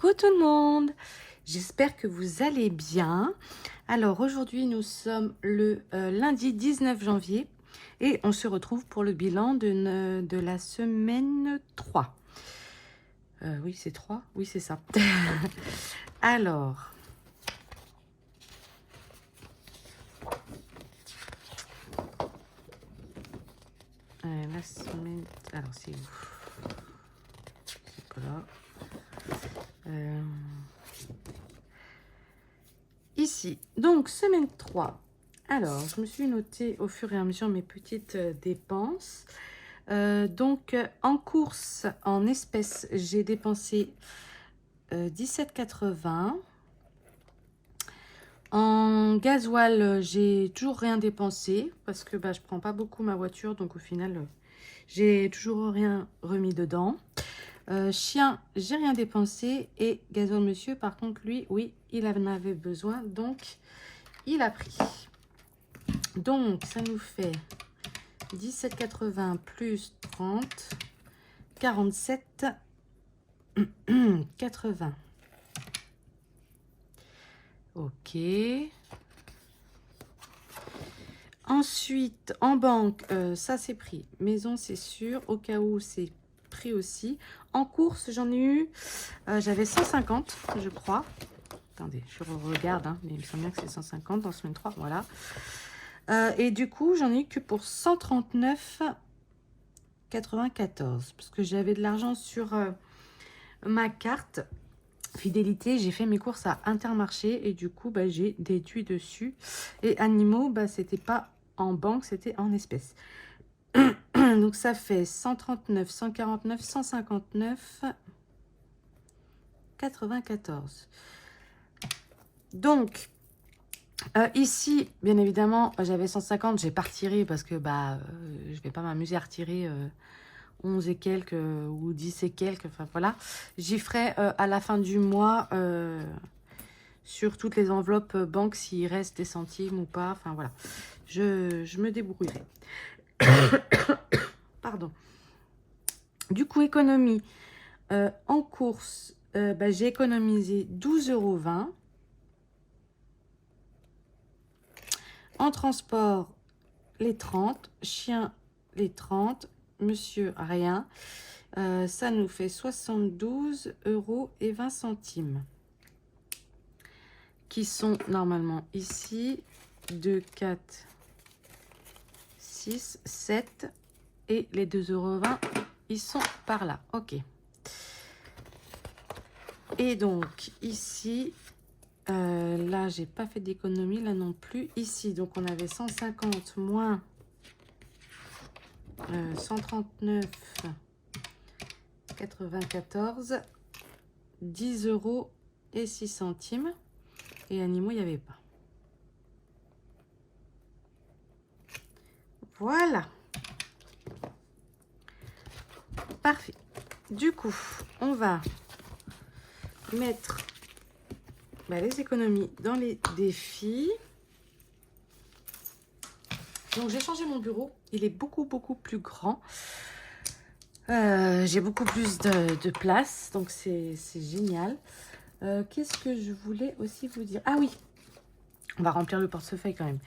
Coucou tout le monde, j'espère que vous allez bien. Alors aujourd'hui nous sommes le lundi 19 janvier et on se retrouve pour le bilan de la semaine 3. Oui c'est 3, oui c'est ça. Alors, la semaine... Alors c'est où? C'est pas là. Ici, donc semaine 3. Alors, je me suis noté au fur et à mesure mes petites dépenses. En course, en espèces, j'ai dépensé 17,80. En gasoil, j'ai toujours rien dépensé parce que je prends pas beaucoup ma voiture. Donc au final, j'ai toujours rien remis dedans. Chien, j'ai rien dépensé. Et gasoil monsieur, par contre, lui, oui, il en avait besoin. Donc, il a pris. Donc, ça nous fait 17,80 plus 30, 47,80. Ok. Ensuite, en banque, ça c'est pris. Maison, c'est sûr. Au cas où, c'est pris aussi. En course, j'en ai eu... j'avais 150, je crois. Attendez, je regarde, hein, mais il me semble bien que c'est 150 dans semaine 3, voilà. Et du coup, j'en ai eu que pour 139,94 parce que j'avais de l'argent sur ma carte fidélité. J'ai fait mes courses à Intermarché et du coup, j'ai déduit dessus. Et animaux, c'était pas en banque, c'était en espèces. Donc, ça fait 139, 149, 159, 94. Donc... ici, bien évidemment, j'avais 150, j'ai pas retiré parce que je vais pas m'amuser à retirer 11 et quelques ou 10 et quelques, enfin voilà. J'y ferai à la fin du mois sur toutes les enveloppes banque s'il reste des centimes ou pas, enfin voilà. Je me débrouillerai. Pardon. Du coup, économie. En course, j'ai économisé 12,20 €. En transport, les 30. Chien, les 30. Monsieur, rien. Ça nous fait 72,20 €. Qui sont normalement ici. 2, 4, 6, 7. Et les 2,20 €, ils sont par là. Ok. Et donc, ici... là, j'ai pas fait d'économie, là non plus. Ici, donc on avait 150 moins 139,94, 10,06 €. Et animaux, il n'y avait pas. Voilà. Parfait. Du coup, on va mettre... les économies dans les défis. Donc j'ai changé mon bureau, il est beaucoup plus grand. J'ai beaucoup plus de place, donc c'est génial. Qu'est-ce que je voulais aussi vous dire? Ah oui, on va remplir le portefeuille quand même.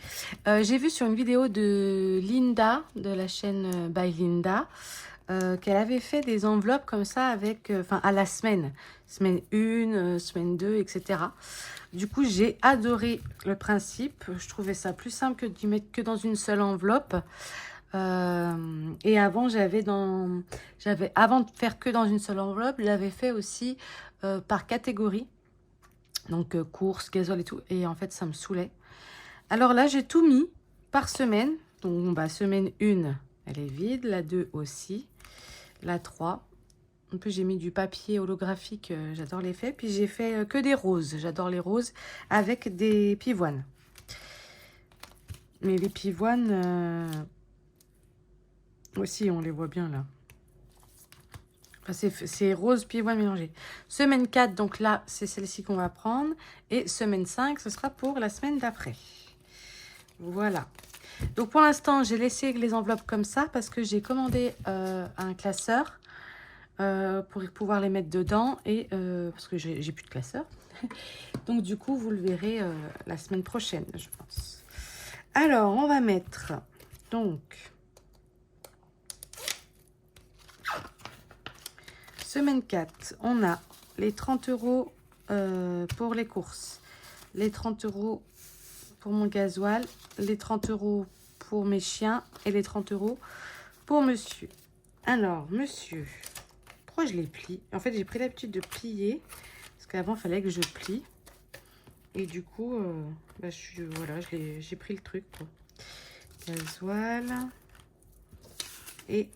J'ai vu sur une vidéo de Linda, de la chaîne By Linda, qu'elle avait fait des enveloppes comme ça avec, à la semaine 1, semaine 2, etc. Du coup, j'ai adoré le principe. Je trouvais ça plus simple que d'y mettre que dans une seule enveloppe. Et avant, avant de faire que dans une seule enveloppe, j'avais fait aussi par catégorie. Donc, courses, gasoil et tout. Et en fait, ça me saoulait. Alors là, j'ai tout mis par semaine. Donc, semaine 1, elle est vide. La 2 aussi. La 3. En plus, j'ai mis du papier holographique. J'adore les faits. Puis, j'ai fait que des roses. J'adore les roses avec des pivoines. Mais les pivoines... aussi, on les voit bien là. Enfin, c'est rose pivoine mélangé. Semaine 4, donc là, c'est celle-ci qu'on va prendre. Et semaine 5, ce sera pour la semaine d'après. Voilà. Donc pour l'instant, j'ai laissé les enveloppes comme ça parce que j'ai commandé un classeur pour pouvoir les mettre dedans. Et parce que j'ai plus de classeur. Donc du coup, vous le verrez la semaine prochaine, je pense. Alors, on va mettre donc semaine 4, on a les 30 € pour les courses, les 30 € pour mon gasoil, les 30 € pour mes chiens et les 30 € pour monsieur. Alors, monsieur, pourquoi je les plie? En fait, j'ai pris l'habitude de plier parce qu'avant, il fallait que je plie. Et du coup, bah, voilà, j'ai pris le truc, quoi. Gasoil et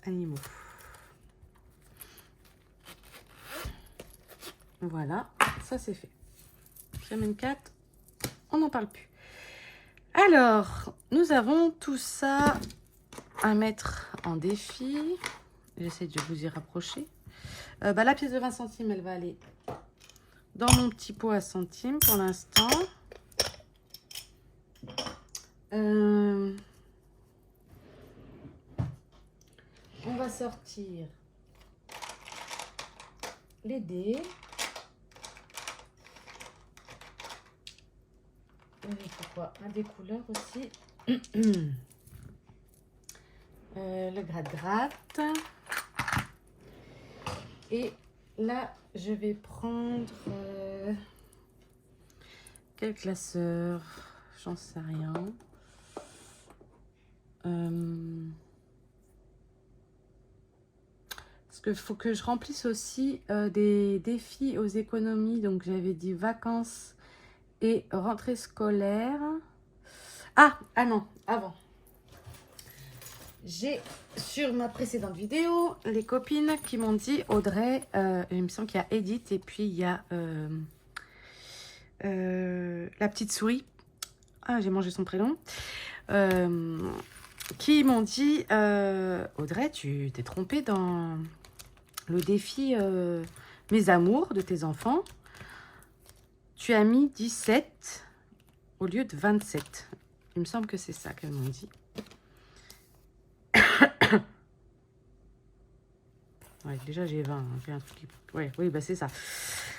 animaux. Voilà, ça c'est fait. Semaine 4, on n'en parle plus. Alors, nous avons tout ça à mettre en défi. J'essaie de vous y rapprocher. Bah, la pièce de 20 centimes, elle va aller dans mon petit pot à centimes pour l'instant. On va sortir les dés. Pourquoi? Un des couleurs aussi. Le gratte-gratte. Et là, je vais prendre quel classeur? J'en sais rien. Parce qu'il faut que je remplisse aussi des défis aux économies. Donc, j'avais dit vacances et rentrée scolaire. Ah non, avant. J'ai sur ma précédente vidéo les copines qui m'ont dit Audrey, il me semble qu'il y a Edith et puis il y a la petite souris. Ah, j'ai mangé son prénom. Qui m'ont dit Audrey, tu t'es trompée dans le défi Mes amours de tes enfants. Tu as mis 17 au lieu de 27. Il me semble que c'est ça qu'elles m'ont dit. Ouais, déjà j'ai 20. J'ai un truc qui... ouais, oui, bah c'est ça.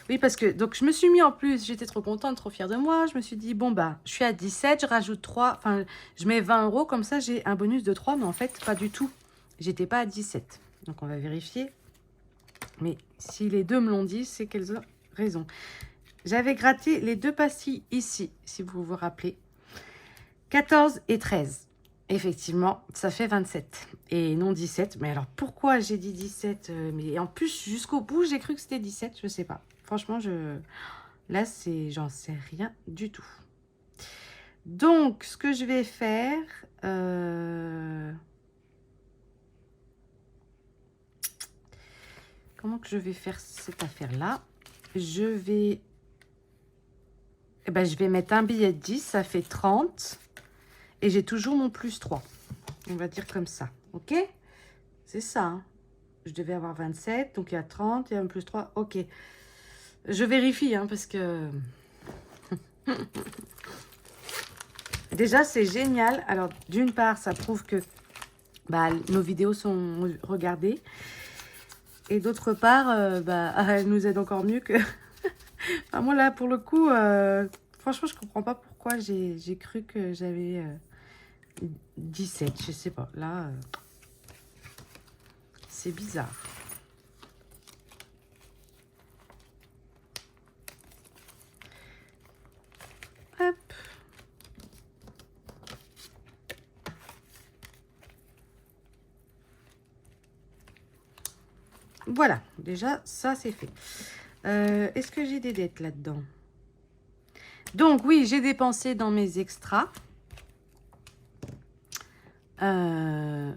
Oui, parce que donc je me suis mis en plus, j'étais trop contente, trop fière de moi. Je me suis dit, bon, bah, je suis à 17, je rajoute 3, enfin, je mets 20 €, comme ça j'ai un bonus de 3, mais en fait, pas du tout. J'étais pas à 17. Donc on va vérifier. Mais si les deux me l'ont dit, c'est qu'elles ont raison. J'avais gratté les deux pastilles ici, si vous vous rappelez. 14 et 13. Effectivement, ça fait 27 et non 17. Mais alors, pourquoi j'ai dit 17? Mais en plus, jusqu'au bout, j'ai cru que c'était 17. Je sais pas. Franchement, là, j'en sais rien du tout. Donc, ce que je vais faire... Comment que je vais faire cette affaire-là? Je vais... Eh ben, je vais mettre un billet de 10, ça fait 30. Et j'ai toujours mon plus 3. On va dire comme ça. Ok? C'est ça. Hein. Je devais avoir 27. Donc, il y a 30. Il y a un plus 3. Ok. Je vérifie. Hein, parce que... Déjà, c'est génial. Alors, d'une part, ça prouve que bah, nos vidéos sont regardées. Et d'autre part, elle nous aide encore mieux que... enfin, moi, là, pour le coup, franchement, je comprends pas pourquoi j'ai cru que j'avais... 17, je sais pas. Là, c'est bizarre. Hop. Voilà, déjà, ça, c'est fait. Est-ce que j'ai des dettes là-dedans? Donc, oui, j'ai dépensé dans mes extras. Dans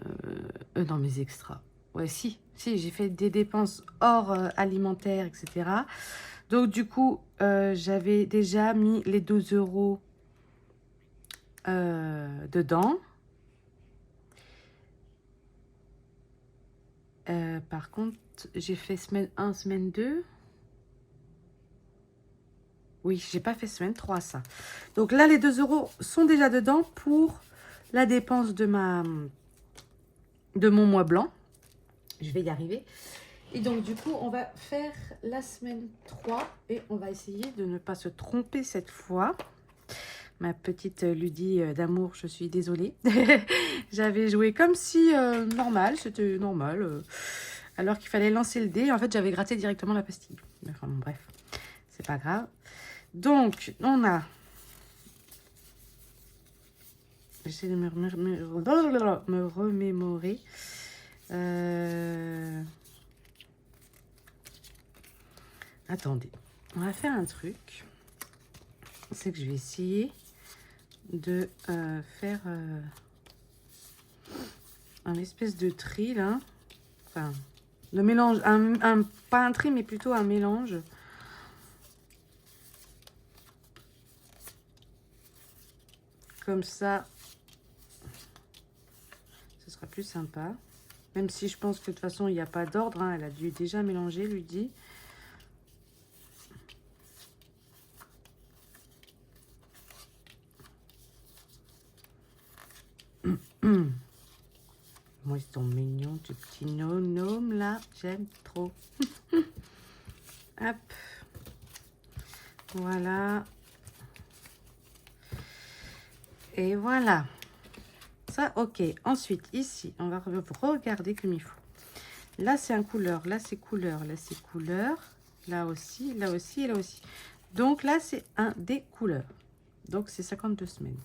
mes extras. Ouais, si, j'ai fait des dépenses hors alimentaire, etc. Donc, du coup, j'avais déjà mis les 12 € dedans. Par contre, j'ai fait semaine 1, semaine 2. Oui, j'ai pas fait semaine 3, ça. Donc là, les 2 € sont déjà dedans pour la dépense de mon mois blanc. Je vais y arriver. Et donc, du coup, on va faire la semaine 3 et on va essayer de ne pas se tromper cette fois. Ma petite Ludie d'amour, je suis désolée. J'avais joué comme si normal, c'était normal. Alors qu'il fallait lancer le dé. En fait, j'avais gratté directement la pastille. Enfin, bon, bref, c'est pas grave. Donc, on a... J'essaie de me remémorer. Attendez, on va faire un truc. C'est que je vais essayer de faire un espèce de tri là. Enfin, de mélange, pas un tri, mais plutôt un mélange. Comme ça, ce sera plus sympa. Même si je pense que de toute façon, il n'y a pas d'ordre. Hein, elle a dû déjà mélanger, Ludie. Moi, ils sont mignons, ces petits gnomes là. J'aime trop. Hop. Voilà. Et voilà. Ça, ok. Ensuite, ici, on va regarder comme il faut. Là, c'est un couleur. Là, c'est couleur. Là, c'est couleur. Là aussi, là aussi et là aussi. Donc, là, c'est un des couleurs. Donc, c'est 52 semaines.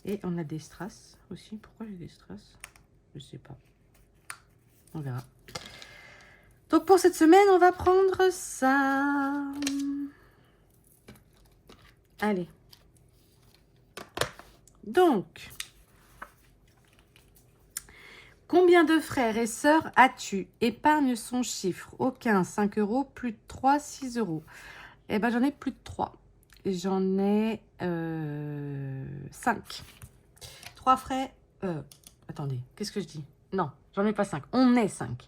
Et on a des strass aussi. Pourquoi j'ai des strass? Je sais pas. On verra. Donc, pour cette semaine, on va prendre ça. Allez. Donc, combien de frères et sœurs as-tu? Épargne son chiffre. Aucun, 5 euros. Plus de 3, 6 euros. Eh ben, j'en ai plus de 3. J'en ai 5. 3 frères. Attendez, qu'est-ce que je dis? Non, j'en ai pas 5. On est 5.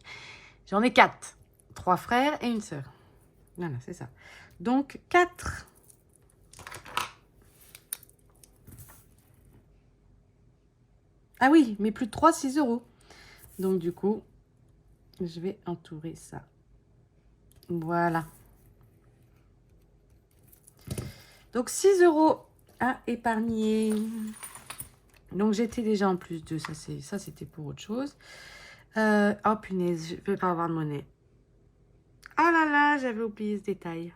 J'en ai 4. 3 frères et une sœur. Voilà, c'est ça. Donc, 4. Ah oui, mais plus de 3, 6 euros. Donc, du coup, je vais entourer ça. Voilà. Donc, 6 euros à épargner. Donc, j'étais déjà en plus de ça. Ça, c'était pour autre chose. Oh, punaise, je ne vais pas avoir de monnaie. Ah là là, j'avais oublié ce détail.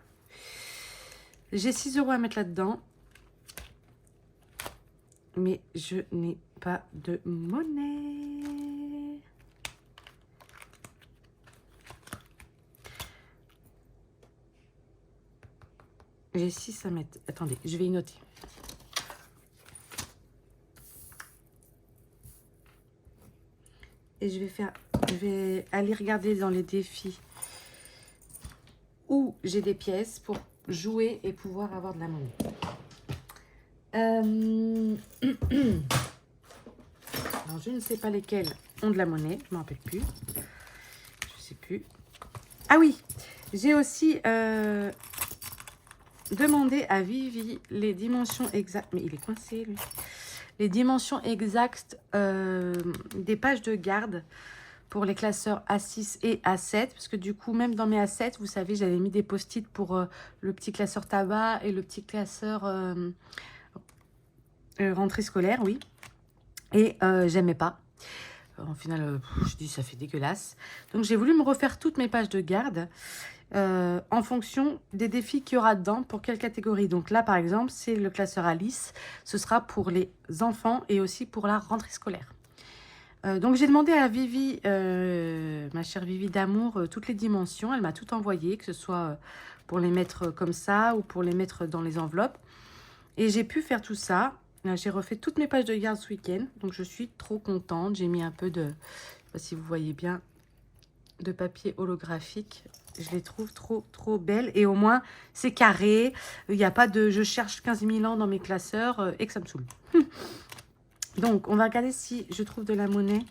J'ai 6 euros à mettre là-dedans. Mais je n'ai pas de monnaie. J'ai 6 à mettre. Attendez, je vais y noter. Et je vais aller regarder dans les défis où j'ai des pièces pour jouer et pouvoir avoir de la monnaie. Alors, je ne sais pas lesquels ont de la monnaie. Je ne m'en rappelle plus. Je ne sais plus. Ah oui, j'ai aussi demandé à Vivi les dimensions exactes. Mais il est coincé, lui. Les dimensions exactes des pages de garde pour les classeurs A6 et A7. Parce que du coup, même dans mes A7, vous savez, j'avais mis des post-it pour le petit classeur tabac et le petit classeur rentrée scolaire, oui. Et j'aimais pas. En final, je dis ça fait dégueulasse. Donc j'ai voulu me refaire toutes mes pages de garde en fonction des défis qu'il y aura dedans pour quelle catégorie. Donc là, par exemple, c'est le classeur Alice. Ce sera pour les enfants et aussi pour la rentrée scolaire. Donc j'ai demandé à Vivi, ma chère Vivi d'amour, toutes les dimensions. Elle m'a tout envoyé, que ce soit pour les mettre comme ça ou pour les mettre dans les enveloppes. Et j'ai pu faire tout ça. J'ai refait toutes mes pages de garde ce week-end. Donc je suis trop contente. J'ai mis un peu de, je sais pas si vous voyez bien, de papier holographique. Je les trouve trop belles. Et au moins, c'est carré. Il n'y a pas de je cherche 15 000 ans dans mes classeurs et que ça me saoule. Donc, on va regarder si je trouve de la monnaie.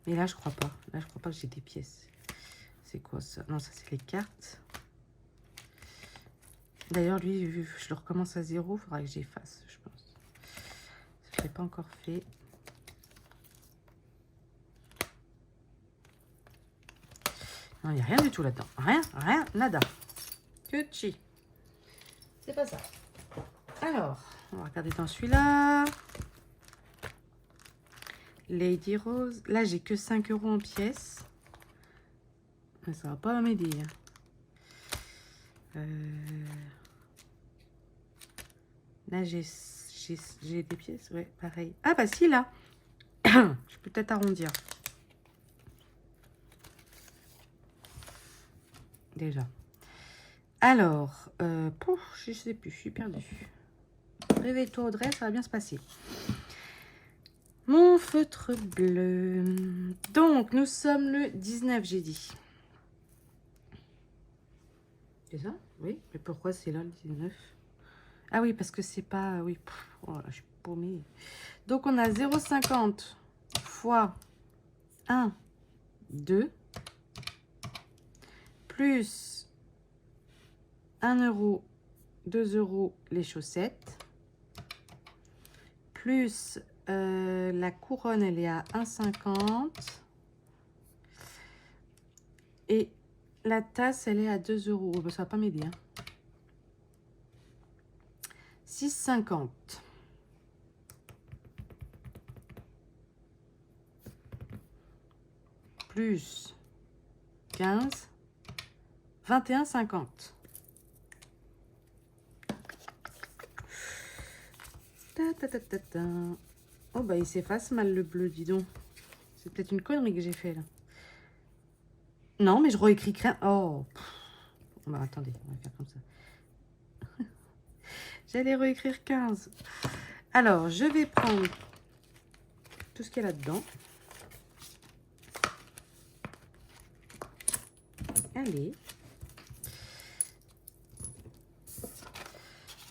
Mais là, je crois pas. Là, je crois pas que j'ai des pièces. C'est quoi ça? Non, ça, c'est les cartes. D'ailleurs, lui, je le recommence à zéro. Il faudra que j'efface, je pense. Je ne l'ai pas encore fait. Non, il n'y a rien du tout là-dedans. Rien, nada. Que chi. C'est pas ça. Alors, on va regarder dans celui-là. Lady Rose. Là, j'ai que 5 € en pièces. Mais ça va pas m'aider. Là, j'ai des pièces. Ouais, pareil. Ah, bah si, là. Je peux peut-être arrondir. Déjà. Alors, je sais plus, je suis perdue. Réveille-toi, Audrey, ça va bien se passer. Mon feutre bleu. Donc, nous sommes le 19, j'ai dit. C'est ça? Oui. Mais pourquoi c'est là le 19? Ah oui, parce que c'est pas... Oui, oh là, je suis paumée. Donc, on a 0,50 fois 1, 2, plus 1 €, 2 € les chaussettes, plus la couronne, elle est à 1,50 et la tasse, elle est à 2 €. Oh, ben, ça va pas m'aider. Hein. 6,50. Plus 15, 21,50. Oh bah il s'efface mal le bleu, dis donc. C'est peut-être une connerie que j'ai fait là. Non, mais je réécris rien. Oh. Bah attendez, on va faire comme ça. J'allais réécrire 15. Alors, je vais prendre tout ce qu'il y a là-dedans. Allez.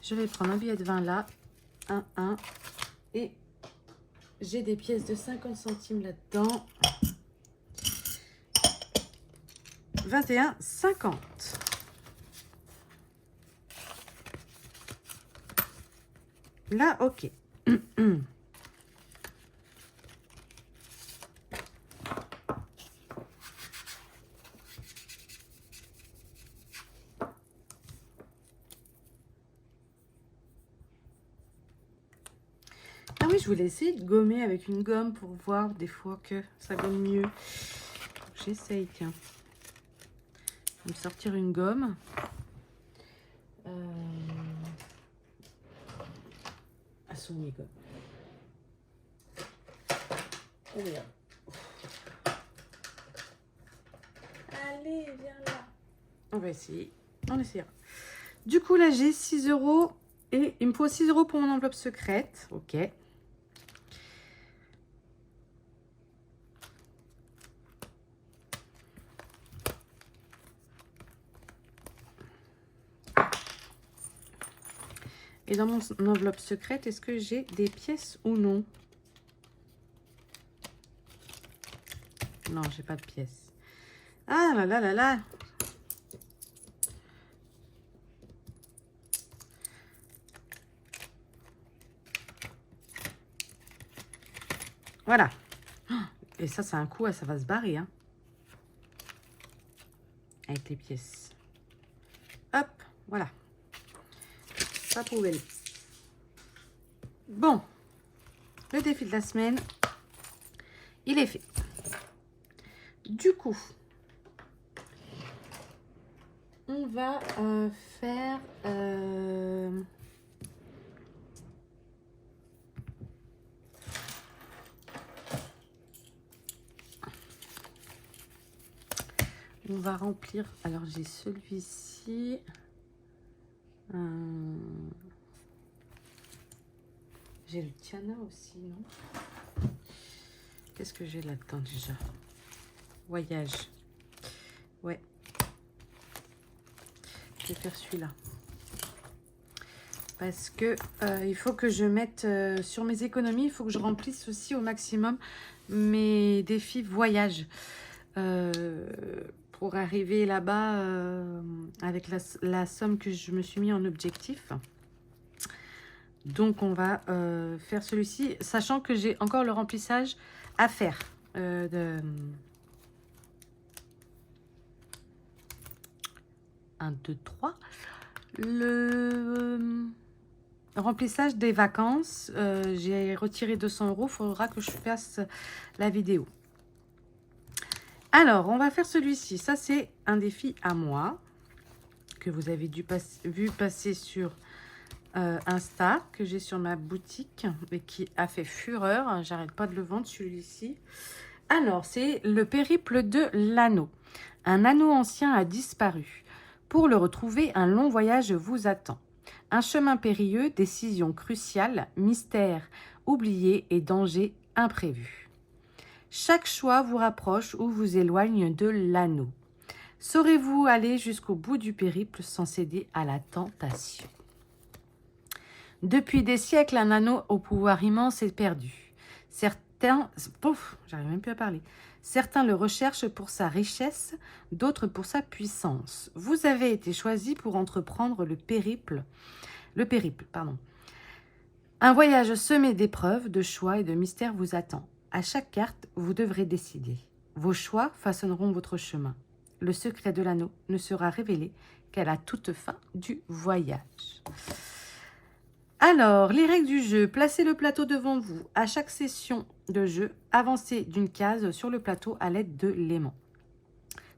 Je vais prendre un billet de 20 là. 1. Et j'ai des pièces de 50 centimes là-dedans. 21,50. Là, ok. Ah oui, je voulais essayer de gommer avec une gomme pour voir des fois que ça gomme mieux. J'essaye, tiens. Je vais me sortir une gomme. À son gomme. Oh merde. Allez, viens là. On va essayer. On essaiera. Du coup, là, j'ai 6 € et il me faut 6 € pour mon enveloppe secrète. Ok. Et dans mon enveloppe secrète, est-ce que j'ai des pièces ou non? Non, j'ai pas de pièces. Ah là là là là. Voilà. Et ça, c'est un coup, ça va se barrer. Hein, avec les pièces. Hop, voilà. Pas poubelle. Bon. Le défi de la semaine, il est fait. Du coup, on va faire... on va remplir... Alors, j'ai celui-ci. J'ai le Tiana aussi, non? Qu'est-ce que j'ai là-dedans déjà? Voyage. Ouais. Je vais faire celui-là. Parce que il faut que je mette sur mes économies, il faut que je remplisse aussi au maximum mes défis voyage. Pour arriver là-bas avec la somme que je me suis mis en objectif. Donc, on va faire celui-ci, sachant que j'ai encore le remplissage à faire. 1, 2, 3. Le remplissage des vacances, j'ai retiré 200 €. Il faudra que je fasse la vidéo. Alors, on va faire celui-ci. Ça, c'est un défi à moi que vous avez vu passer sur Insta, que j'ai sur ma boutique et qui a fait fureur. J'arrête pas de le vendre, celui-ci. Alors, c'est le périple de l'anneau. Un anneau ancien a disparu. Pour le retrouver, un long voyage vous attend. Un chemin périlleux, décision cruciale, mystère oublié et danger imprévu. Chaque choix vous rapproche ou vous éloigne de l'anneau. Saurez-vous aller jusqu'au bout du périple sans céder à la tentation? Depuis des siècles, un anneau au pouvoir immense est perdu. J'arrive même plus à parler. Certains le recherchent pour sa richesse, d'autres pour sa puissance. Vous avez été choisi pour entreprendre le périple. Un voyage semé d'épreuves, de choix et de mystères vous attend. À chaque carte, vous devrez décider. Vos choix façonneront votre chemin. Le secret de l'anneau ne sera révélé qu'à la toute fin du voyage. Alors, les règles du jeu. Placez le plateau devant vous. À chaque session de jeu, avancez d'une case sur le plateau à l'aide de l'aimant.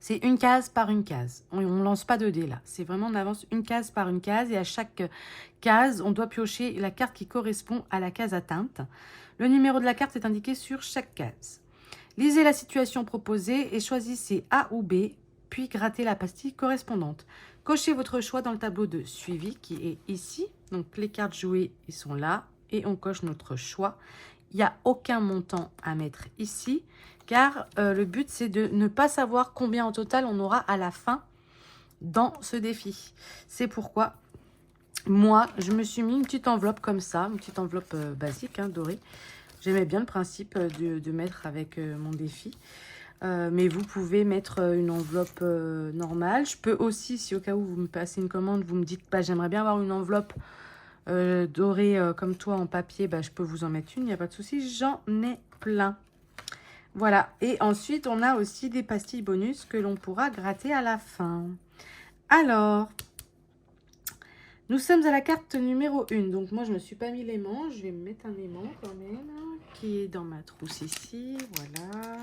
C'est une case par une case. On ne lance pas de dés là. C'est vraiment, on avance une case par une case et à chaque case, on doit piocher la carte qui correspond à la case atteinte. Le numéro de la carte est indiqué sur chaque case. Lisez la situation proposée et choisissez A ou B, puis grattez la pastille correspondante. Cochez votre choix dans le tableau de suivi qui est ici. Donc les cartes jouées, ils sont là et on coche notre choix. Il n'y a aucun montant à mettre ici car le but c'est de ne pas savoir combien en total on aura à la fin dans ce défi. C'est pourquoi moi je me suis mis une petite enveloppe comme ça, une petite enveloppe basique, hein, dorée. J'aimais bien le principe de mettre avec mon défi. Mais vous pouvez mettre une enveloppe normale. Je peux aussi, si au cas où vous me passez une commande, vous me dites bah, j'aimerais bien avoir une enveloppe dorée comme toi en papier, bah, je peux vous en mettre une, il n'y a pas de souci. J'en ai plein. Voilà. Et ensuite, on a aussi des pastilles bonus que l'on pourra gratter à la fin. Alors, nous sommes à la carte numéro 1. Donc, moi, je ne me suis pas mis l'aimant. Je vais me mettre un aimant quand même, qui est dans ma trousse ici. Voilà.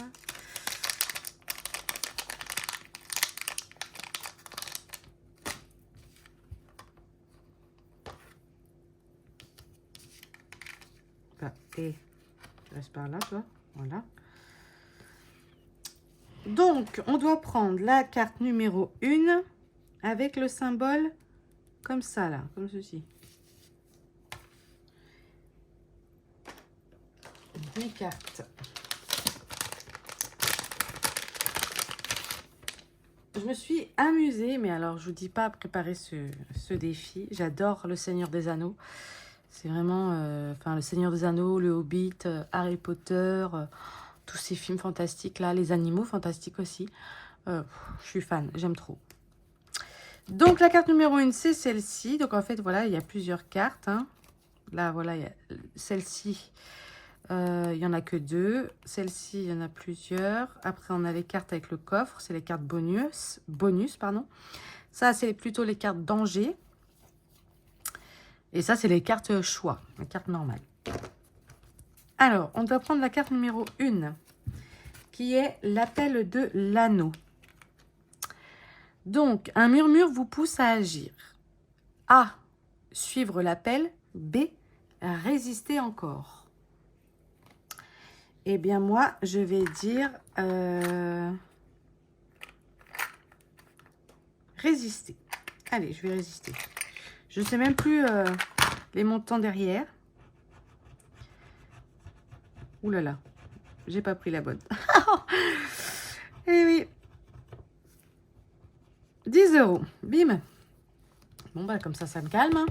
Et reste par là, toi. Voilà. Donc, on doit prendre la carte numéro 1 avec le symbole comme ça, là, comme ceci. Mes cartes. Je me suis amusée, mais alors, je vous dis pas à préparer ce défi. J'adore Le Seigneur des Anneaux. C'est vraiment, Le Seigneur des Anneaux, Le Hobbit, Harry Potter, tous ces films fantastiques là, les animaux fantastiques aussi. Je suis fan, j'aime trop. Donc la carte numéro 1, c'est celle-ci. Donc en fait, voilà, il y a plusieurs cartes. Hein. Là, voilà, il y a celle-ci. Il n'y en a que 2. Celle-ci, il y en a plusieurs. Après, on a les cartes avec le coffre. C'est les cartes bonus. Ça, c'est plutôt les cartes danger. Et ça, c'est les cartes choix, les cartes normales. Alors, on doit prendre la carte numéro 1, qui est l'appel de l'anneau. Donc, un murmure vous pousse à agir. A, suivre l'appel. B, résister encore. Eh bien, moi, je vais dire résister. Allez, je vais résister. Je ne sais même plus les montants derrière. Ouh là là, j'ai pas pris la bonne. Eh oui. 10 €. Bim. Bon, bah, comme ça me calme. Hein.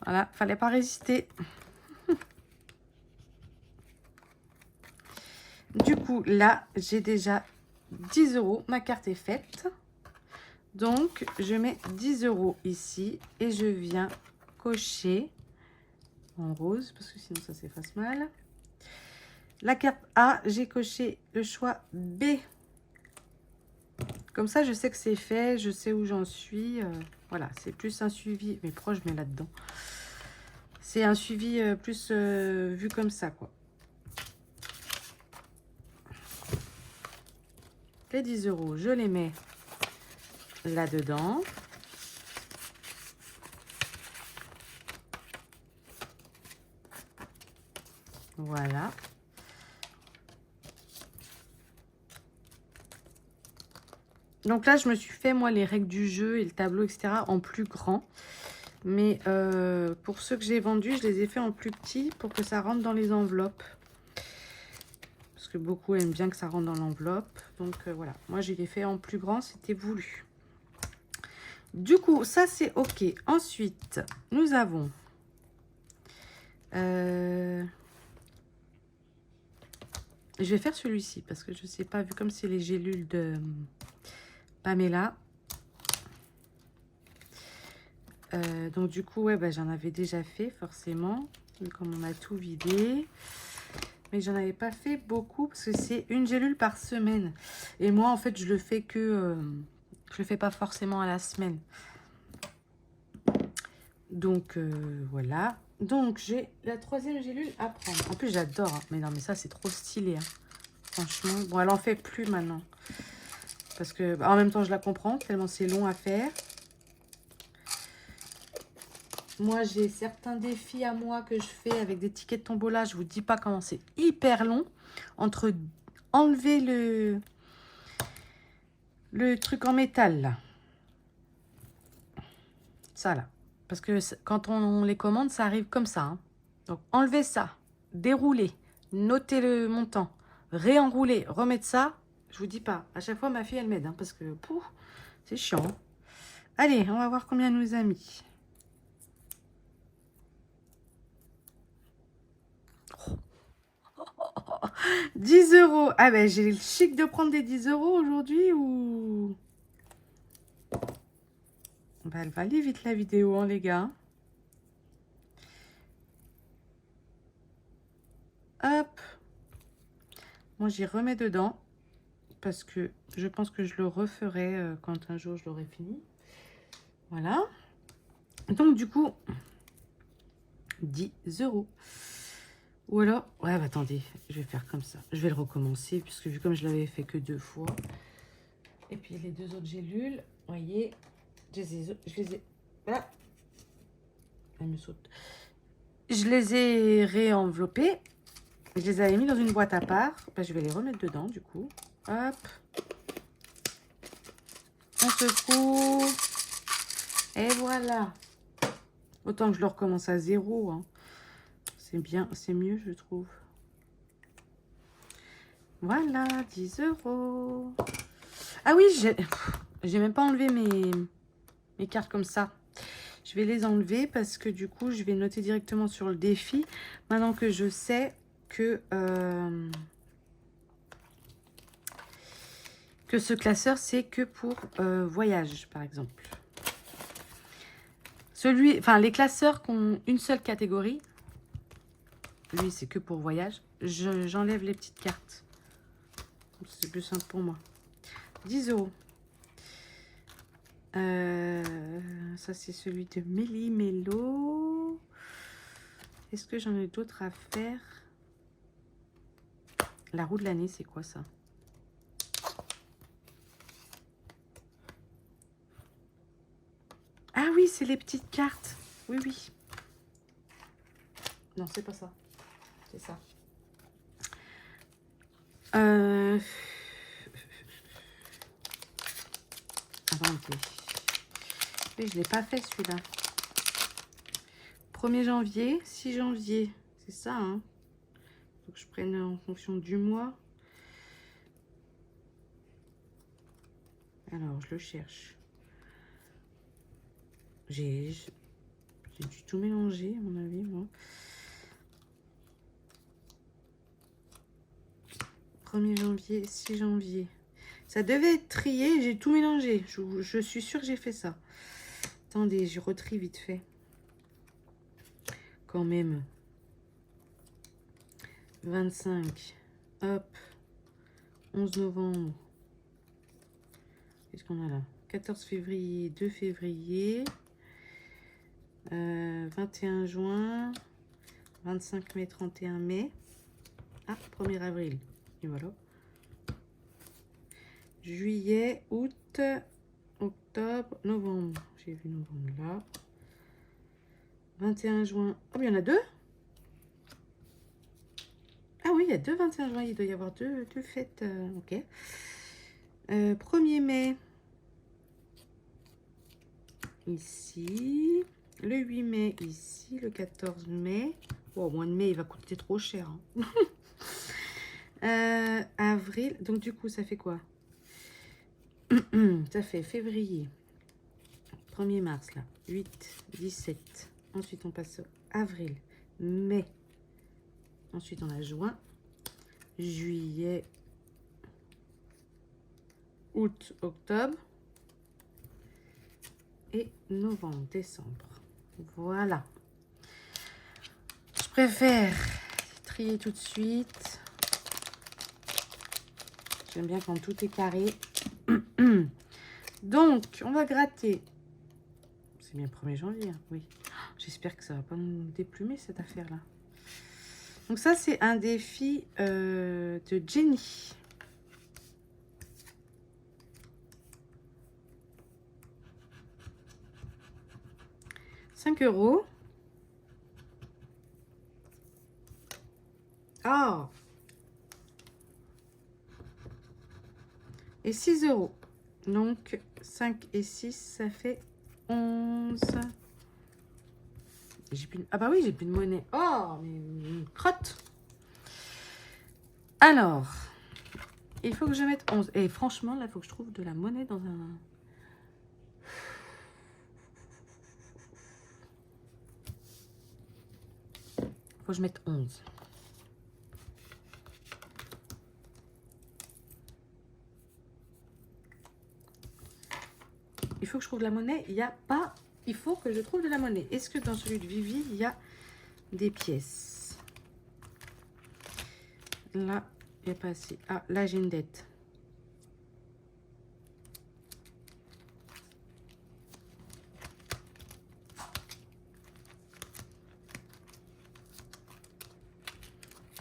Voilà, fallait pas résister. Du coup, là, j'ai déjà 10 €. Ma carte est faite. Donc, je mets 10 € ici et je viens cocher en rose parce que sinon ça s'efface mal. La carte A, j'ai coché le choix B. Comme ça, je sais que c'est fait, je sais où j'en suis. Voilà, c'est plus un suivi. Mais pourquoi je mets là-dedans? C'est un suivi plus vu comme ça, quoi. Les 10 euros, je les mets là-dedans. Voilà. Donc là, je me suis fait, moi, les règles du jeu et le tableau, etc. en plus grand. Mais pour ceux que j'ai vendus, je les ai fait en plus petit pour que ça rentre dans les enveloppes. Parce que beaucoup aiment bien que ça rentre dans l'enveloppe. Donc voilà, moi, je l'ai fait en plus grand, c'était voulu. Du coup, ça, c'est OK. Ensuite, nous avons... je vais faire celui-ci parce que je ne sais pas, vu comme c'est les gélules de Pamela. Donc du coup, ouais, bah, j'en avais déjà fait forcément. Comme on a tout vidé. Mais j'en avais pas fait beaucoup parce que c'est une gélule par semaine. Et moi, en fait, je le fais que... je le fais pas forcément à la semaine. Donc, voilà. Donc, j'ai la 3e gélule à prendre. En plus, j'adore. Hein. Mais non, mais ça, c'est trop stylé. Hein. Franchement. Bon, elle en fait plus maintenant. Parce que, bah, en même temps, je la comprends. Tellement c'est long à faire. Moi, j'ai certains défis à moi que je fais avec des tickets de tombola. Je vous dis pas comment c'est hyper long. Entre enlever le truc en métal, là. Ça, là. Parce que quand on les commande, ça arrive comme ça. Hein. Donc, enlever ça, dérouler, noter le montant, réenrouler, remettre ça. Je vous dis pas. À chaque fois, ma fille, elle m'aide. Hein, parce que, pouf, c'est chiant. Hein. Allez, on va voir combien elle nous a mis. Oh, 10 euros. Ah ben, j'ai le chic de prendre des 10 euros aujourd'hui ou... Bah, elle va aller vite la vidéo, hein, les gars. Hop. Moi, j'y remets dedans. Parce que je pense que je le referai quand un jour je l'aurai fini. Voilà. Donc, du coup, 10 euros. Ou alors... Ouais, bah, attendez, je vais faire comme ça. Je vais le recommencer, puisque vu comme je l'avais fait que 2 fois. Et puis, les 2 autres gélules, vous voyez, je les ai... Voilà. Elle me saute. Je les ai réenveloppées. Je les avais mis dans une boîte à part. Ben, je vais les remettre dedans, du coup. Hop. On secoue. Et voilà. Autant que je le recommence à 0. Hein. C'est bien, c'est mieux, je trouve. Voilà, 10 euros. Ah oui, j'ai même pas enlevé mes cartes comme ça. Je vais les enlever parce que du coup, je vais noter directement sur le défi. Maintenant que je sais que ce classeur, c'est que pour voyage, par exemple. Enfin, les classeurs qui ont une seule catégorie, lui, c'est que pour voyage. J'enlève les petites cartes. C'est plus simple pour moi. 10 euros. Ça, c'est celui de Méli Mélo. Est-ce que j'en ai d'autres à faire? La roue de l'année, c'est quoi ça? Ah oui, c'est les petites cartes. Oui, oui. Non, c'est pas ça. C'est ça. Attendez. Oui, je ne l'ai pas fait celui-là. 1er janvier, 6 janvier. C'est ça, hein. Faut que je prenne en fonction du mois. Alors, je le cherche. J'ai dû tout mélanger, à mon avis, moi. 1er janvier, 6 janvier. Ça devait être trié, j'ai tout mélangé. Je suis sûre que j'ai fait ça. Attendez, je retrie vite fait. Quand même. 25. Hop. 11 novembre. Qu'est-ce qu'on a là? 14 février, 2 février, 21 juin, 25 mai, 31 mai. Ah, 1er avril. Et voilà. Juillet, août, octobre, novembre. J'ai vu novembre là. 21 juin. Oh, il y en a deux? Ah oui, il y a deux 21 juin. Il doit y avoir deux fêtes. Ok. 1er mai. Ici. Le 8 mai, ici. Le 14 mai. Oh, au mois de mai, il va coûter trop cher. Hein. Avril. Donc, du coup, ça fait quoi? Ça fait février. 1er mars, là. 8, 17. Ensuite, on passe au avril, mai. Ensuite, on a juin, juillet, août, octobre. Et novembre, décembre. Voilà. Je préfère trier tout de suite. J'aime bien quand tout est carré. Donc, on va gratter. C'est bien le 1er janvier, hein, oui. J'espère que ça va pas nous déplumer cette affaire-là. Donc ça, c'est un défi de Jenny. €5. Oh! Et 6 €. Donc 5 et 6, ça fait 11. Ah bah oui, j'ai plus de monnaie. Oh, mais une crotte. Alors, il faut que je mette 11. Et franchement, là, il faut que je trouve de la monnaie dans un... Faut que je mette 11. Il faut que je trouve de la monnaie. Il n'y a pas... Il faut que je trouve de la monnaie. Est-ce que dans celui de Vivi, il y a des pièces? Là, il n'y a pas assez. Ah, là, j'ai une dette.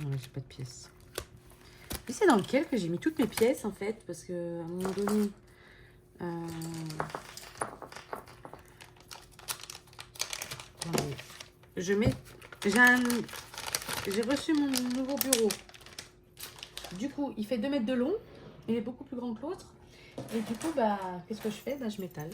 Non, j'ai pas de pièces. Et c'est dans lequel que j'ai mis toutes mes pièces, en fait, parce que à un moment donné... je mets... J'ai reçu mon nouveau bureau. Du coup, il fait 2 mètres de long. Il est beaucoup plus grand que l'autre. Et du coup, bah, qu'est-ce que je fais? Bah, je m'étale.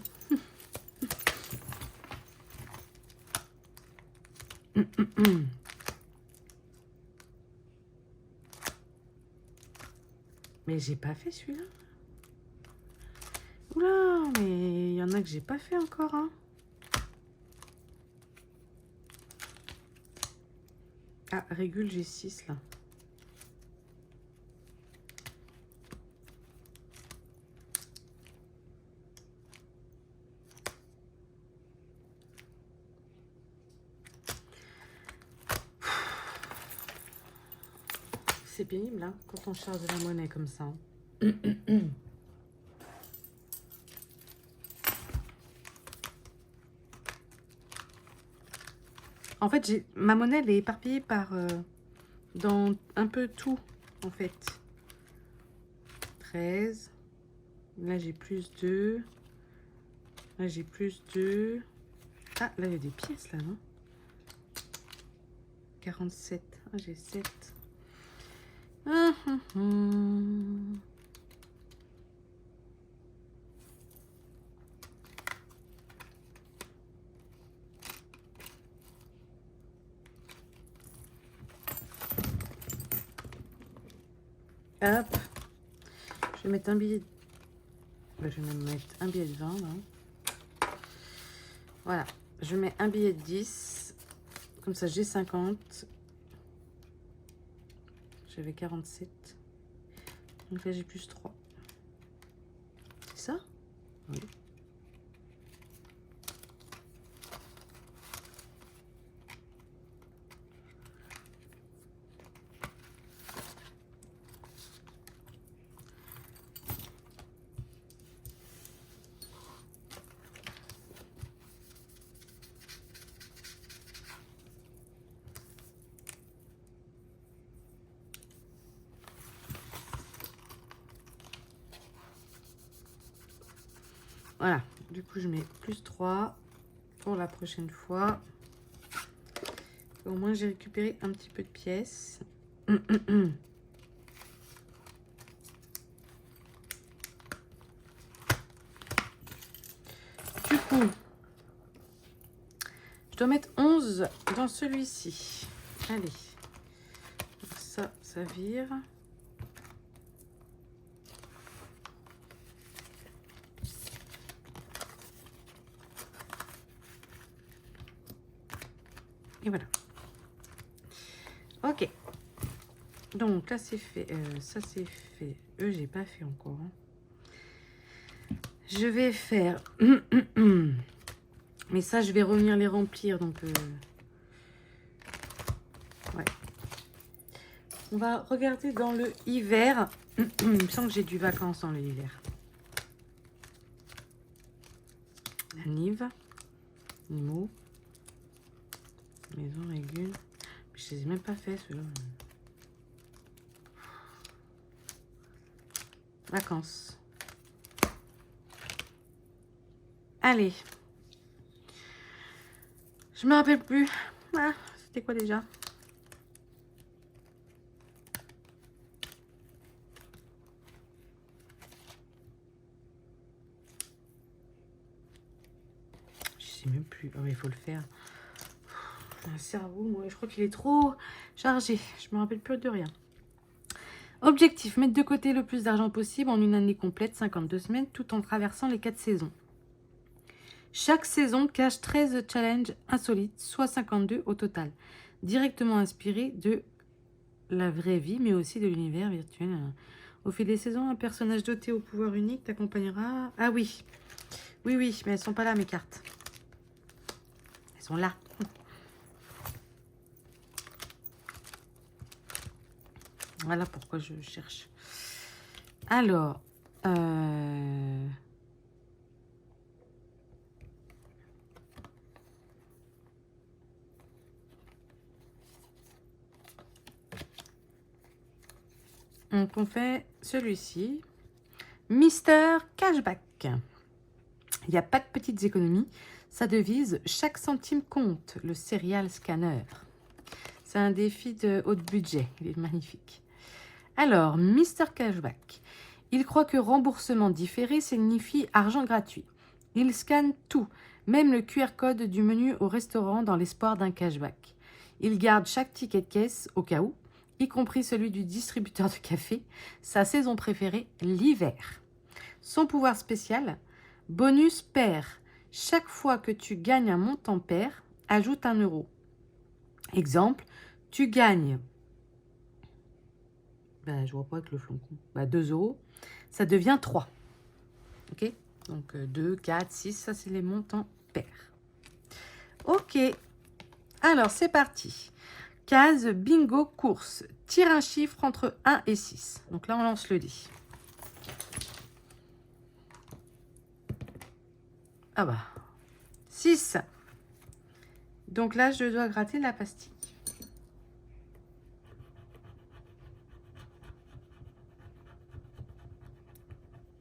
Mais j'ai pas fait celui-là. Oula, mais il y en a que j'ai pas fait encore, hein. Ah, régule, j'ai 6 là. C'est pénible, hein, quand on charge de la monnaie comme ça. Hein. En fait, ma monnaie, elle est éparpillée par... dans un peu tout, en fait. 13. Là, j'ai plus 2. Là, j'ai plus 2. Ah, là, il y a des pièces, là, non? 47. Ah, j'ai 7. Hop. Je vais mettre un billet. Je vais même mettre un billet de 20, là. Voilà. Je mets un billet de 10. Comme ça, j'ai 50. J'avais 47. Donc là, j'ai plus 3. C'est ça? Oui. Voilà. Du coup, je mets plus 3 pour la prochaine fois. Au moins, j'ai récupéré un petit peu de pièces. Du coup, je dois mettre 11 dans celui-ci. Allez. Donc ça vire. Et voilà. Ok. Donc là, c'est fait. Ça, c'est fait. Eux, j'ai pas fait encore. Hein. Je vais faire... Mais ça, je vais revenir les remplir. Donc, ouais. On va regarder dans le hiver. Il me semble que j'ai du vacances dans l'hiver. Nive. Nimo. Maison, légumes. Je les ai même pas fait, ceux-là. Vacances. Allez. Je me rappelle plus. Ah, c'était quoi déjà? Je sais même plus. Oh, il faut le faire. Un cerveau, moi, je crois qu'il est trop chargé. Je me rappelle plus de rien. Objectif, mettre de côté le plus d'argent possible en une année complète, 52 semaines, tout en traversant les 4 saisons. Chaque saison cache 13 challenges insolites, soit 52 au total, directement inspirés de la vraie vie, mais aussi de l'univers virtuel. Au fil des saisons, un personnage doté au pouvoir unique t'accompagnera... Ah oui, oui, oui, mais elles sont pas là, mes cartes. Elles sont là. Voilà pourquoi je cherche. Alors, donc on fait celui-ci. Mister Cashback. Il n'y a pas de petites économies. Sa devise, chaque centime compte, le serial scanner. C'est un défi de haut budget. Il est magnifique. Alors, Mister Cashback. Il croit que remboursement différé signifie argent gratuit. Il scanne tout, même le QR code du menu au restaurant dans l'espoir d'un cashback. Il garde chaque ticket de caisse au cas où, y compris celui du distributeur de café, sa saison préférée, l'hiver. Son pouvoir spécial, bonus pair. Chaque fois que tu gagnes un montant pair, ajoute 1 euro. Exemple, tu gagnes, je vois pas avec le flocon, 2 euros, ça devient 3. Ok, donc 2, 4, 6, ça c'est les montants pairs. Ok, alors c'est parti. Case bingo course. Tire un chiffre entre 1 et 6. Donc là on lance le dé. Ah bah, 6. Donc là je dois gratter la pastille.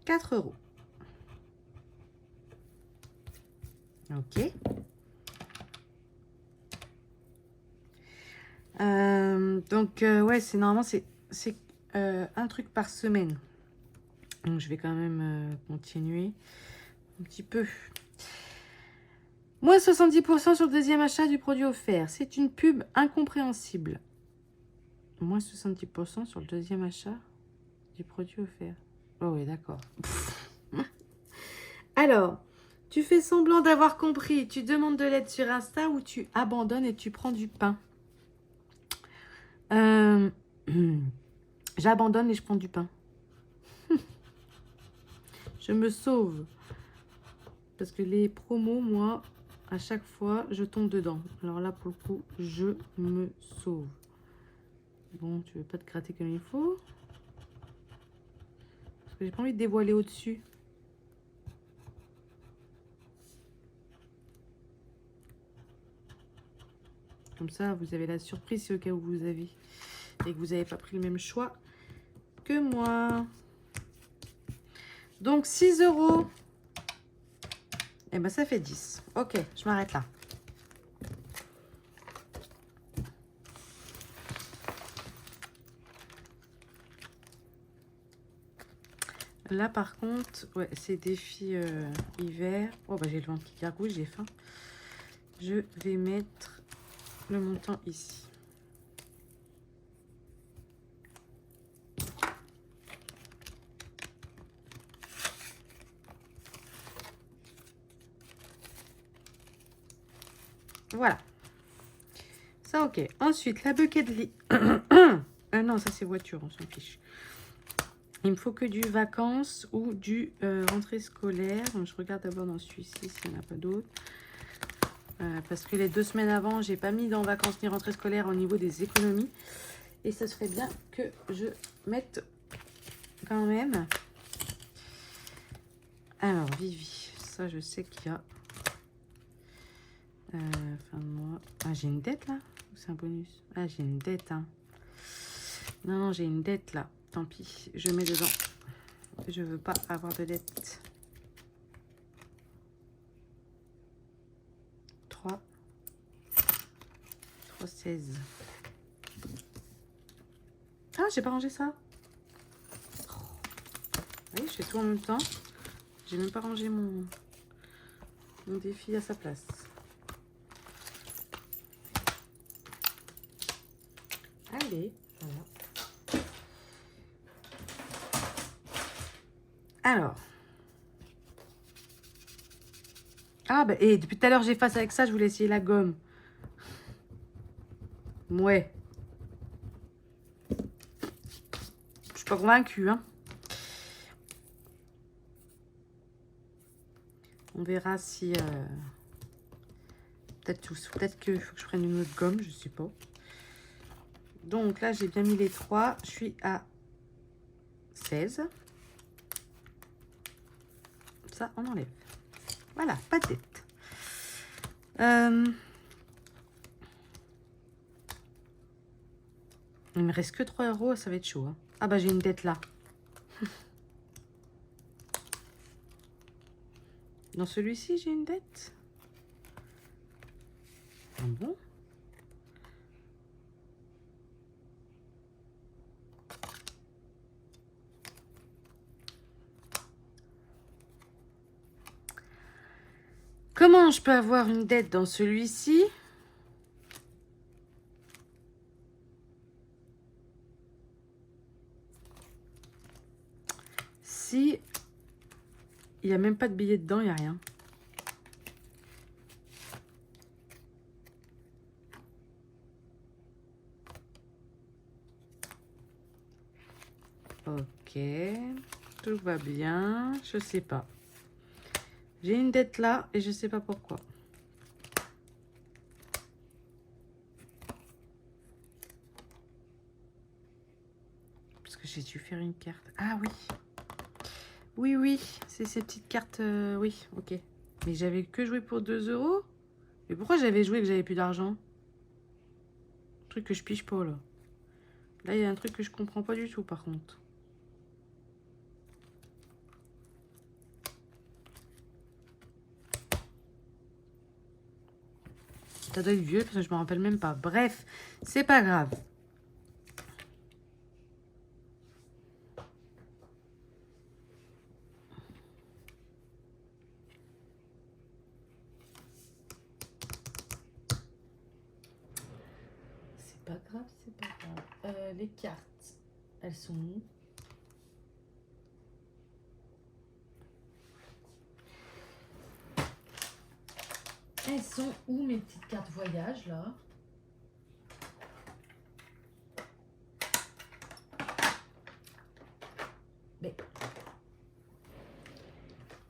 4 euros. Ok. Donc, ouais, c'est normalement, c'est un truc par semaine. Donc, je vais quand même continuer un petit peu. Moins 70% sur le deuxième achat du produit offert. C'est une pub incompréhensible. Moins 70% sur le deuxième achat du produit offert. Oh oui, d'accord. Alors, tu fais semblant d'avoir compris. Tu demandes de l'aide sur Insta ou tu abandonnes et tu prends du pain. J'abandonne et je prends du pain. Je me sauve. Parce que les promos, moi, à chaque fois, je tombe dedans. Alors là, pour le coup, je me sauve. Bon, tu veux pas te gratter comme il faut. Parce que j'ai pas envie de dévoiler au-dessus. Comme ça, vous avez la surprise si au cas où vous avez. Et que vous n'avez pas pris le même choix que moi. Donc, 6 euros. Et ben ça fait 10. Ok, je m'arrête là. Là, par contre, ouais, c'est défi hiver. Oh, bah j'ai le ventre qui gargouille, j'ai faim. Je vais mettre le montant ici. Voilà. Ça, ok. Ensuite, la bucket lit. Ah non, ça c'est voiture, on s'en fiche. Il me faut que du vacances ou du rentrée scolaire. Donc, je regarde d'abord dans celui-ci s'il n'y en a pas d'autres. Parce que les 2 semaines avant, j'ai pas mis dans vacances ni rentrée scolaire au niveau des économies. Et ça serait bien que je mette quand même. Alors, Vivi, ça je sais qu'il y a fin de mois. Ah, j'ai une dette là? Ou c'est un bonus? Ah, j'ai une dette, hein. Non, j'ai une dette là. Tant pis, je mets dedans. Je veux pas avoir de dette. 3, 16. Ah, j'ai pas rangé ça. Oui, je fais tout en même temps. J'ai même pas rangé mon défi à sa place. Allez, voilà. Alors. Ah, bah, et depuis tout à l'heure, j'efface avec ça, je voulais essayer la gomme. Ouais. Je suis pas convaincue, hein. On verra si... peut-être qu'il faut que je prenne une autre gomme, je sais pas. Donc là, j'ai bien mis les 3. Je suis à 16. Ça, on enlève. Voilà, pas de dette. Il me reste que 3 euros, ça va être chaud. Hein. Ah bah, j'ai une dette là. Dans celui-ci, j'ai une dette. Ah bon? Comment je peux avoir une dette dans celui-ci? Si il n'y a même pas de billet dedans, il n'y a rien. Ok, tout va bien, je sais pas. J'ai une dette là et je sais pas pourquoi. Parce que j'ai dû faire une carte. Ah oui. Oui, oui, c'est ces petites cartes. Oui, ok. Mais j'avais que joué pour 2 euros. Mais pourquoi j'avais joué que j'avais plus d'argent? Truc que je pige pas là. Là, il y a un truc que je comprends pas du tout par contre. Ça doit être vieux parce que je me rappelle même pas. Bref, c'est pas grave. C'est pas grave, c'est pas grave. Les cartes, elles sont où? Elles sont où mes petites cartes voyage là? Mais...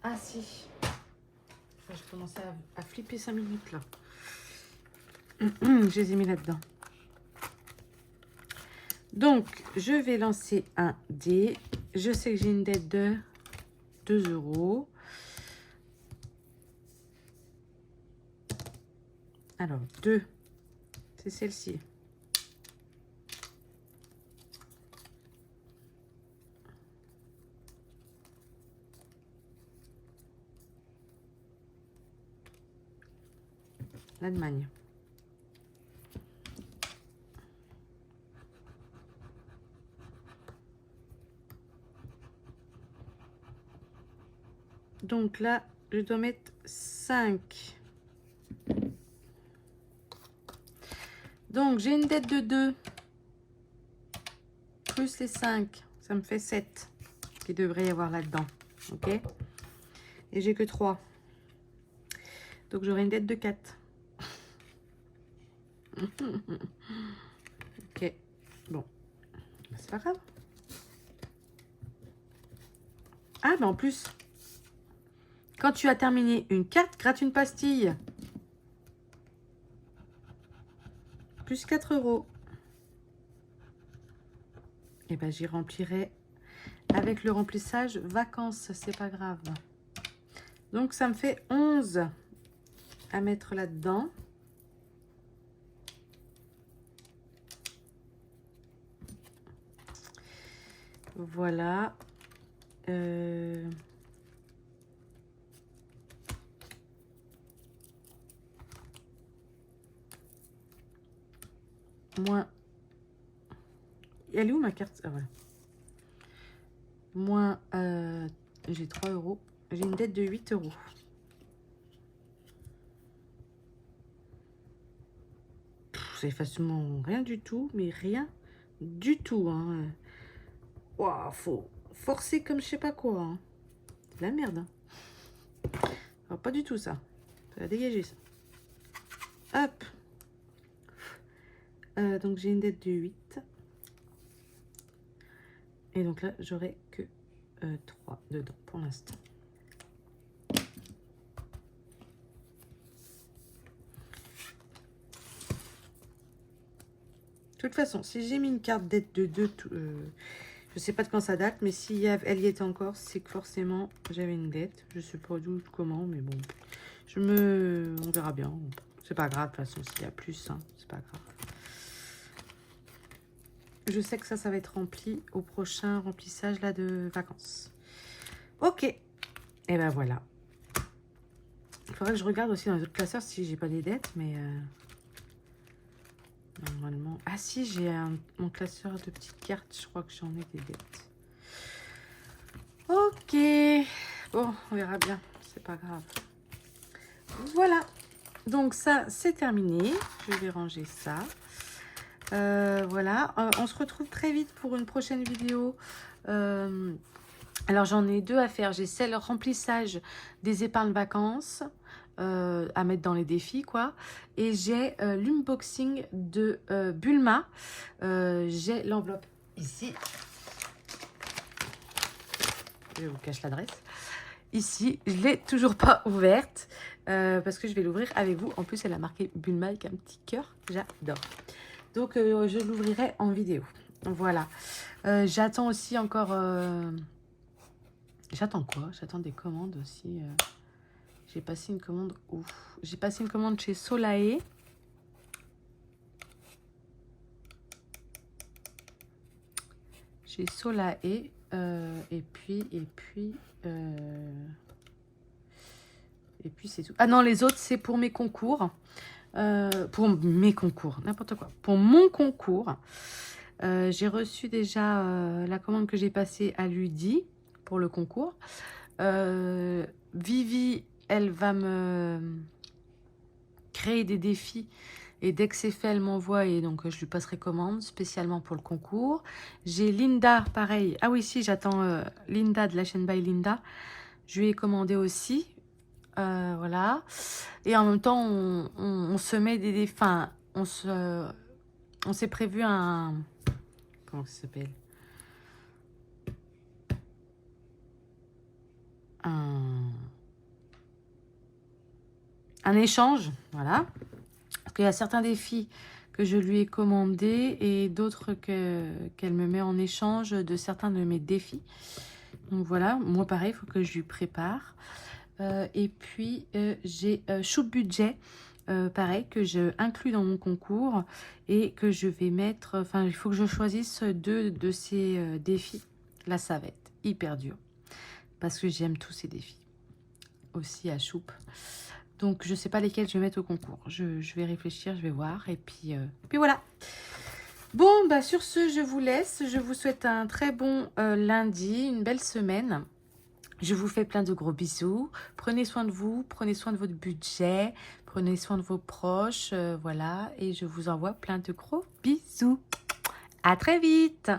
Ah si. Enfin, je commençais à flipper 5 minutes là. Je les ai mis là-dedans. Donc, je vais lancer un dé. Je sais que j'ai une dette de 2 euros. Alors, 2. C'est celle-ci. l'Allemagne. Donc là, je dois mettre 5. Donc, j'ai une dette de 2. Plus les 5. Ça me fait 7. Qu'il devrait y avoir là-dedans. Ok. Et j'ai que 3. Donc, j'aurai une dette de 4. Ok. Bon. C'est pas grave. Ah, mais en plus, quand tu as terminé une carte, gratte une pastille. Plus 4 €. Et ben, j'y remplirai avec le remplissage vacances. C'est pas grave. Donc, ça me fait 11 à mettre là-dedans. Voilà. Moins. Elle est où ma carte? Ah, voilà. Moins. J'ai 3 €. J'ai une dette de 8 €. C'est facilement rien du tout, mais rien du tout. Hein. Wow, faut forcer comme je sais pas quoi. Hein. C'est la merde. Hein. Alors, pas du tout ça. Ça va dégager ça. Hop. Donc j'ai une dette de 8. Et donc là, j'aurai que 3 dedans pour l'instant. De toute façon, si j'ai mis une carte dette de 2, je sais pas de quand ça date, mais si elle y était encore, c'est que forcément j'avais une dette. Je sais pas d'où, comment, mais bon, on verra bien. C'est pas grave, de toute façon, s'il y a plus, hein, c'est pas grave. Je sais que ça va être rempli au prochain remplissage là de vacances. Ok, et ben voilà. Il faudrait que je regarde aussi dans les autres classeurs si j'ai pas des dettes, mais normalement. Ah si, j'ai mon classeur de petites cartes, je crois que j'en ai des dettes. Ok, bon, on verra bien, c'est pas grave. Voilà, donc ça c'est terminé. Je vais ranger ça. Voilà, on se retrouve très vite pour une prochaine vidéo. Alors j'en ai 2 à faire. J'ai celle remplissage des épargnes vacances à mettre dans les défis quoi. Et j'ai l'unboxing de Bulma. J'ai l'enveloppe ici. Je vous cache l'adresse. Ici, je ne l'ai toujours pas ouverte parce que je vais l'ouvrir avec vous. En plus, elle a marqué Bulma avec un petit cœur. J'adore. Donc, je l'ouvrirai en vidéo. Voilà. J'attends aussi encore... J'attends quoi? J'attends des commandes aussi. J'ai passé une commande... J'ai passé une commande chez Solae. Chez Solae. Et puis c'est tout. Ah non, les autres, c'est pour mes concours. Pour mes concours, n'importe quoi. Pour mon concours, j'ai reçu déjà la commande que j'ai passée à Ludi pour le concours. Vivi, elle va me créer des défis. Et dès que c'est fait, elle m'envoie et donc je lui passerai commande spécialement pour le concours. J'ai Linda, pareil. Ah oui, si, j'attends Linda de la chaîne by Linda. Je lui ai commandé aussi. Voilà. Et en même temps, on se met des défis. Enfin, on s'est prévu un... Comment ça s'appelle? Un échange, voilà. Parce qu'il y a certains défis que je lui ai commandés et d'autres qu'elle me met en échange de certains de mes défis. Donc voilà, moi pareil, il faut que je lui prépare. Et puis j'ai Chou Budget, pareil, que je inclus dans mon concours et que je vais mettre... Enfin, il faut que je choisisse 2 de ces défis. Là, ça va être hyper dur parce que j'aime tous ces défis. Aussi à Choup. Donc, je ne sais pas lesquels je vais mettre au concours. Je vais réfléchir, je vais voir. Et puis voilà. Bon, bah sur ce, je vous laisse. Je vous souhaite un très bon lundi, une belle semaine. Je vous fais plein de gros bisous. Prenez soin de vous, prenez soin de votre budget, prenez soin de vos proches. Voilà. Et je vous envoie plein de gros bisous. À très vite.